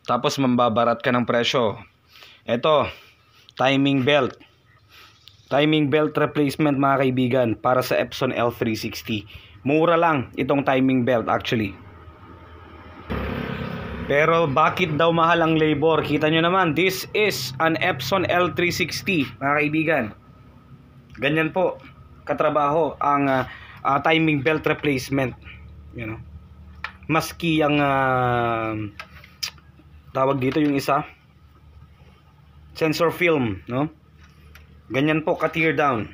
tapos mambabarat ka ng presyo. Ito, timing belt. Timing belt replacement mga kaibigan para sa Epson L360. Mura lang itong timing belt actually. Pero bakit daw mahal ang labor? Kita nyo naman, this is an Epson L360 mga kaibigan. Ganyan po katrabaho ang timing belt replacement. You know? Maski ang tawag dito yung isa, sensor film, no? Ganyan po ka-tear down.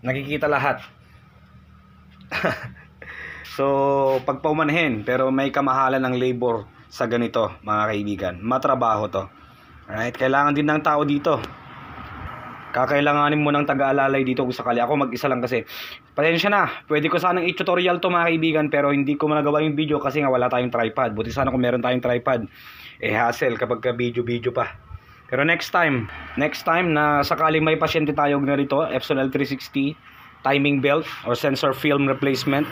Nakikita lahat. So, pag paumanhin, pero may kamahalan ng labor sa ganito, mga kaibigan. Matrabaho to. Alright, kailangan din ng tao dito. Kakailanganin mo ng taga-alalay dito kung sakali. Ako mag-isa lang kasi. Pasensya na, pwede ko sanang i-tutorial to mga kaibigan, pero hindi ko nagawa yung video kasi nga wala tayong tripod. Buti sana kung meron tayong tripod. Hassle kapag ka video pa. Pero next time na sakaling may pasyente tayo ganito, Epson L360 timing belt or sensor film replacement,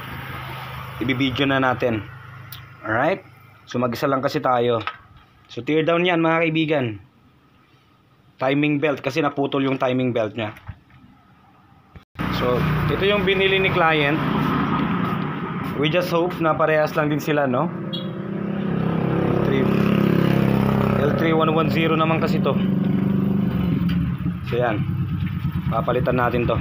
ibibideo na natin. Alright? So mag-isa lang kasi tayo. So tear down yan mga kaibigan. Timing belt kasi naputol yung timing belt nya. So ito yung binili ni client. We just hope na parehas lang din sila, no? L3110 naman kasi to. So yan, papalitan natin to.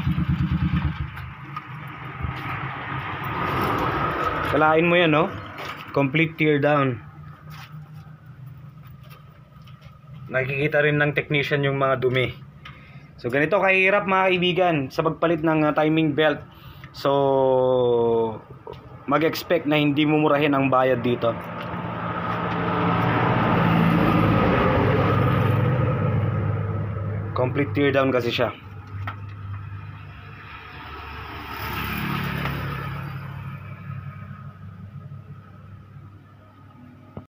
Kalain mo yan, no? Complete tear down. Nakikita rin ng technician yung mga dumi. So ganito kahirap mga kaibigan sa pagpalit ng timing belt. So mag-expect na hindi mumurahin ang bayad dito. Complete tear down kasi siya.